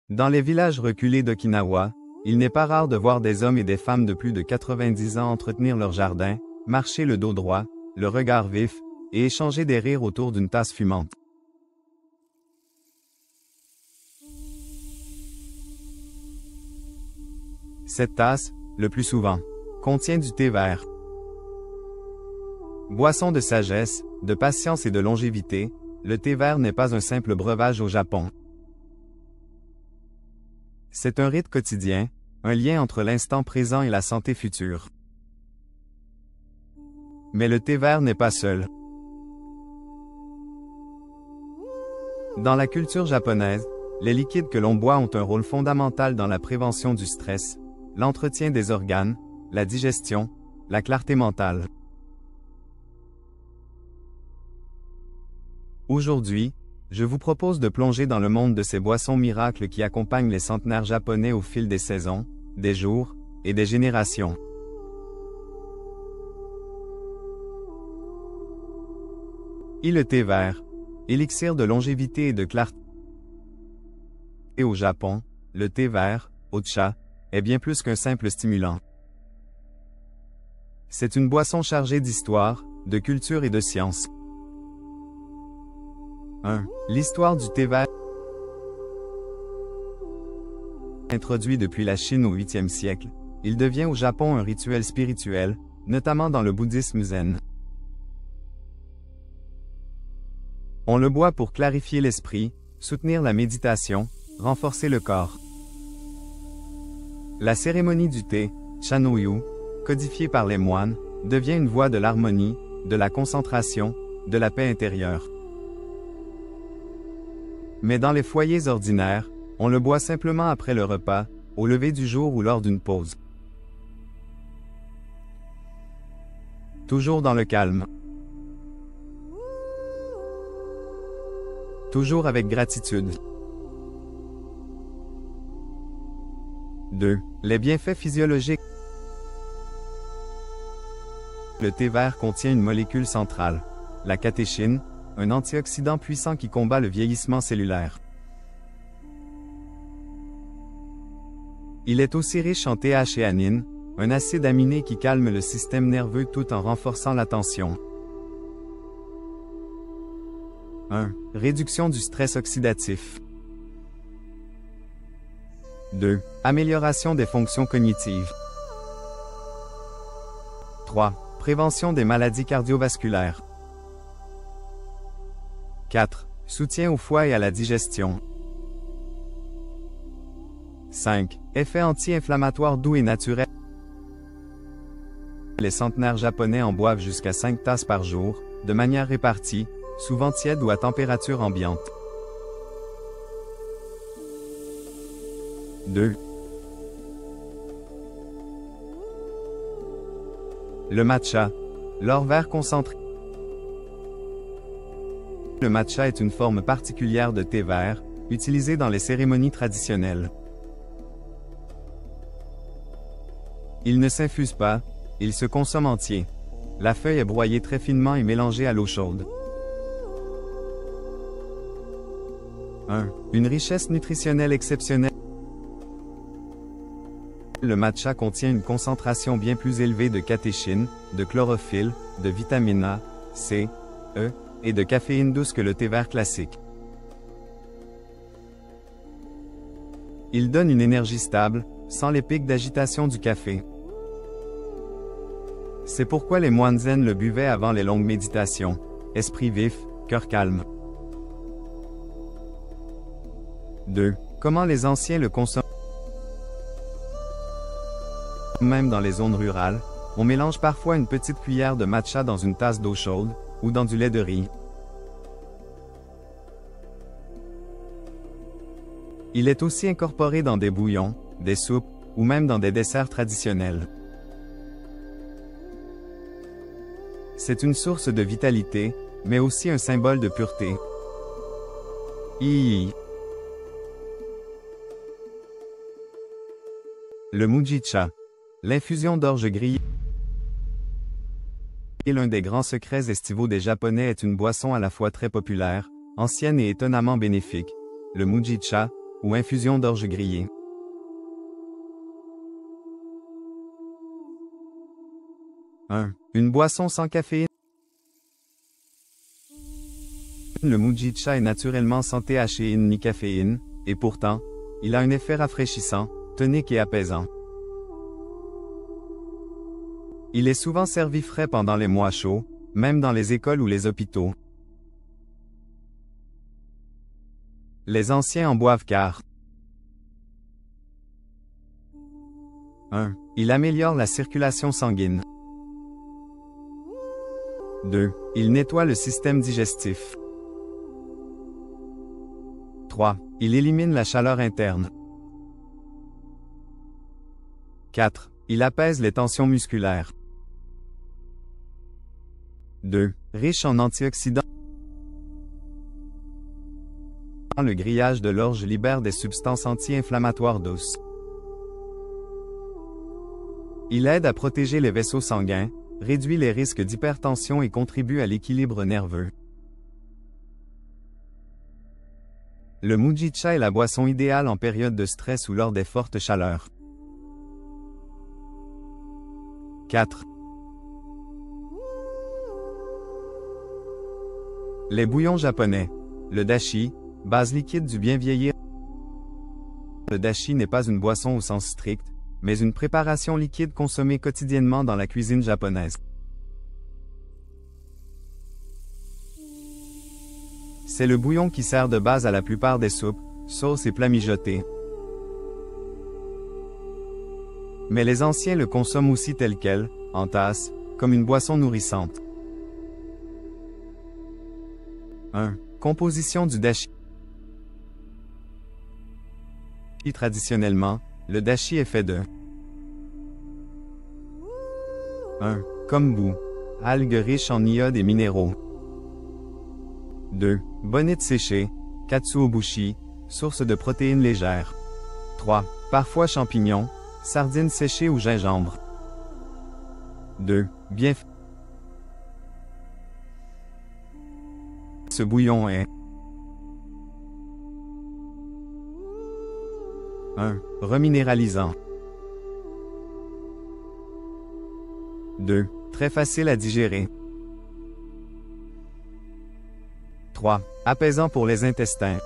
Dans les villages reculés d'Okinawa, il n'est pas rare de voir des hommes et des femmes de plus de 90 ans entretenir leur jardin, marcher le dos droit, le regard vif, et échanger des rires autour d'une tasse fumante. Cette tasse, le plus souvent, contient du thé vert. Boisson de sagesse, de patience et de longévité, le thé vert n'est pas un simple breuvage au Japon. C'est un rite quotidien, un lien entre l'instant présent et la santé future. Mais le thé vert n'est pas seul. Dans la culture japonaise, les liquides que l'on boit ont un rôle fondamental dans la prévention du stress, l'entretien des organes, la digestion, la clarté mentale. Aujourd'hui, je vous propose de plonger dans le monde de ces boissons miracles qui accompagnent les centenaires japonais au fil des saisons, des jours et des générations. Et le thé vert, élixir de longévité et de clarté. Et au Japon, le thé vert, Ocha, est bien plus qu'un simple stimulant. C'est une boisson chargée d'histoire, de culture et de science. 1. L'histoire du thé vert. Introduit depuis la Chine au 8e siècle, il devient au Japon un rituel spirituel, notamment dans le bouddhisme zen. On le boit pour clarifier l'esprit, soutenir la méditation, renforcer le corps. La cérémonie du thé, Chanoyu, codifiée par les moines, devient une voie de l'harmonie, de la concentration, de la paix intérieure. Mais dans les foyers ordinaires, on le boit simplement après le repas, au lever du jour ou lors d'une pause. Toujours dans le calme. Toujours avec gratitude. 2. Les bienfaits physiologiques. Le thé vert contient une molécule centrale, la catéchine, un antioxydant puissant qui combat le vieillissement cellulaire. Il est aussi riche en théanine, un acide aminé qui calme le système nerveux tout en renforçant l'attention. 1. Réduction du stress oxydatif. 2. Amélioration des fonctions cognitives. 3. Prévention des maladies cardiovasculaires. 4. Soutien au foie et à la digestion. 5. Effet anti-inflammatoire doux et naturel. Les centenaires japonais en boivent jusqu'à 5 tasses par jour, de manière répartie, souvent tiède ou à température ambiante. 2. Le matcha, l'or vert concentré. Le matcha est une forme particulière de thé vert, utilisé dans les cérémonies traditionnelles. Il ne s'infuse pas, il se consomme entier. La feuille est broyée très finement et mélangée à l'eau chaude. 1. Une richesse nutritionnelle exceptionnelle. Le matcha contient une concentration bien plus élevée de catéchine, de chlorophylle, de vitamine A, C, E, et de caféine douce que le thé vert classique. Il donne une énergie stable, sans les pics d'agitation du café. C'est pourquoi les moines zen le buvaient avant les longues méditations. Esprit vif, cœur calme. 2. Comment les anciens le consomment? Même dans les zones rurales, on mélange parfois une petite cuillère de matcha dans une tasse d'eau chaude, ou dans du lait de riz. Il est aussi incorporé dans des bouillons, des soupes, ou même dans des desserts traditionnels. C'est une source de vitalité, mais aussi un symbole de pureté. Le mujicha, l'infusion d'orge grillée. L'un des grands secrets estivaux des Japonais est une boisson à la fois très populaire, ancienne et étonnamment bénéfique, le mujicha, ou infusion d'orge grillée. Une boisson sans caféine. Le mujicha est naturellement sans théachéine ni caféine, et pourtant, il a un effet rafraîchissant, tonique et apaisant. Il est souvent servi frais pendant les mois chauds, même dans les écoles ou les hôpitaux. Les anciens en boivent car 1. Il améliore la circulation sanguine. 2. Il nettoie le système digestif. 3. Il élimine la chaleur interne. 4. Il apaise les tensions musculaires. 2. Riche en antioxydants. Le grillage de l'orge libère des substances anti-inflammatoires douces. Il aide à protéger les vaisseaux sanguins, réduit les risques d'hypertension et contribue à l'équilibre nerveux. Le mujicha est la boisson idéale en période de stress ou lors des fortes chaleurs. 4. Les bouillons japonais. Le dashi, base liquide du bien vieillir. Le dashi n'est pas une boisson au sens strict, mais une préparation liquide consommée quotidiennement dans la cuisine japonaise. C'est le bouillon qui sert de base à la plupart des soupes, sauces et plats mijotés. Mais les anciens le consomment aussi tel quel, en tasse, comme une boisson nourrissante. 1. Composition du dashi. Traditionnellement, le dashi est fait de 1. Kombu, algues riches en iode et minéraux. 2. Bonite séchée, katsuobushi, source de protéines légères. 3. Parfois champignons, sardines séchées ou gingembre. 2. Bien fait. Ce bouillon est 1. Reminéralisant. 2. Très facile à digérer. 3. Apaisant pour les intestins.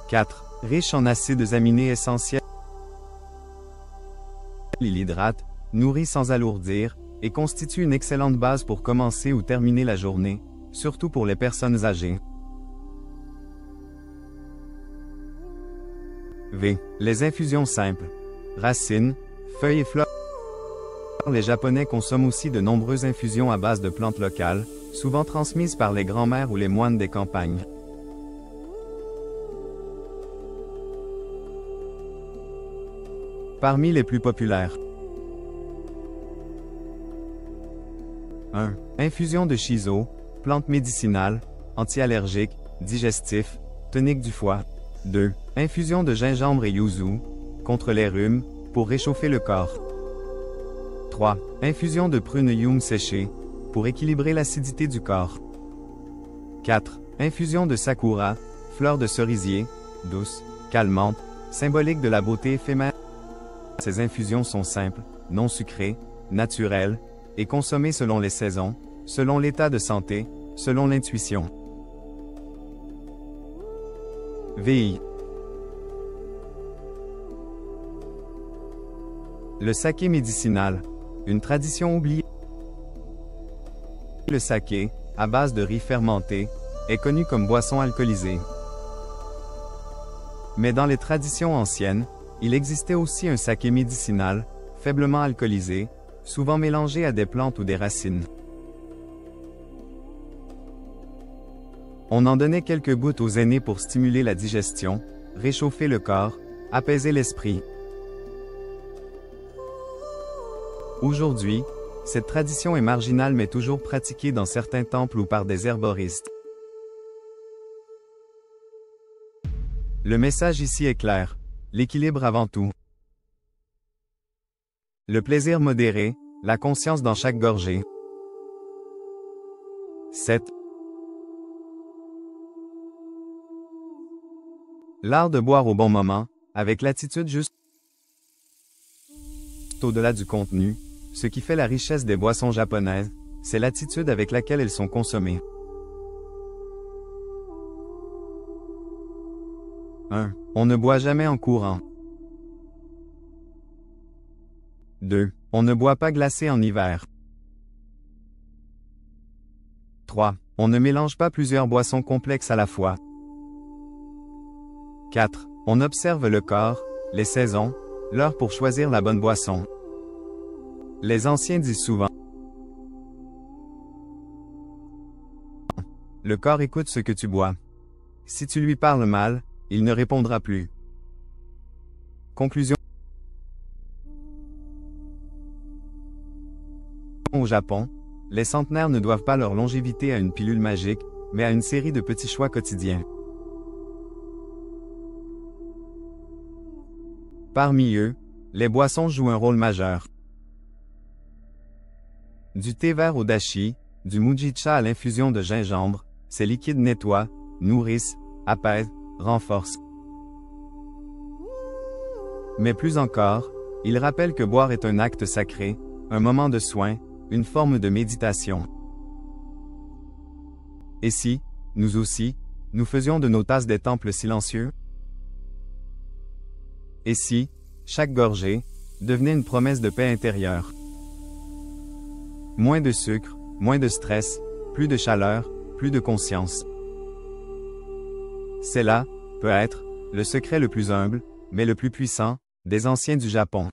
4. Riche en acides aminés essentiels. Il hydrate, nourrit sans alourdir, et constitue une excellente base pour commencer ou terminer la journée, surtout pour les personnes âgées. V. Les infusions simples. Racines, feuilles et fleurs. Les Japonais consomment aussi de nombreuses infusions à base de plantes locales, souvent transmises par les grands-mères ou les moines des campagnes. Parmi les plus populaires. 1. Infusion de shiso, plante médicinale, anti-allergique, digestif, tonique du foie. 2. Infusion de gingembre et yuzu, contre les rhumes, pour réchauffer le corps. 3. Infusion de prune yum séchée, pour équilibrer l'acidité du corps. 4. Infusion de sakura, fleur de cerisier, douce, calmante, symbolique de la beauté éphémère. Ces infusions sont simples, non sucrées, naturelles, et consommées selon les saisons, selon l'état de santé, selon l'intuition. VI. Le saké médicinal, une tradition oubliée. Le saké, à base de riz fermenté, est connu comme boisson alcoolisée. Mais dans les traditions anciennes, il existait aussi un saké médicinal, faiblement alcoolisé, souvent mélangé à des plantes ou des racines. On en donnait quelques gouttes aux aînés pour stimuler la digestion, réchauffer le corps, apaiser l'esprit. Aujourd'hui, cette tradition est marginale mais toujours pratiquée dans certains temples ou par des herboristes. Le message ici est clair, l'équilibre avant tout. Le plaisir modéré, la conscience dans chaque gorgée. 7. L'art de boire au bon moment, avec l'attitude juste au-delà du contenu, ce qui fait la richesse des boissons japonaises, c'est l'attitude avec laquelle elles sont consommées. 1. On ne boit jamais en courant. 2. On ne boit pas glacé en hiver. 3. On ne mélange pas plusieurs boissons complexes à la fois. 4. On observe le corps, les saisons, l'heure pour choisir la bonne boisson. Les anciens disent souvent: le corps écoute ce que tu bois. Si tu lui parles mal, il ne répondra plus. Conclusion. Au Japon, les centenaires ne doivent pas leur longévité à une pilule magique, mais à une série de petits choix quotidiens. Parmi eux, les boissons jouent un rôle majeur. Du thé vert au dashi, du mujicha à l'infusion de gingembre, ces liquides nettoient, nourrissent, apaisent, renforcent. Mais plus encore, ils rappellent que boire est un acte sacré, un moment de soin, une forme de méditation. Et si, nous aussi, nous faisions de nos tasses des temples silencieux? Et si, chaque gorgée, devenait une promesse de paix intérieure? Moins de sucre, moins de stress, plus de chaleur, plus de conscience. C'est là, peut-être, le secret le plus humble, mais le plus puissant, des anciens du Japon.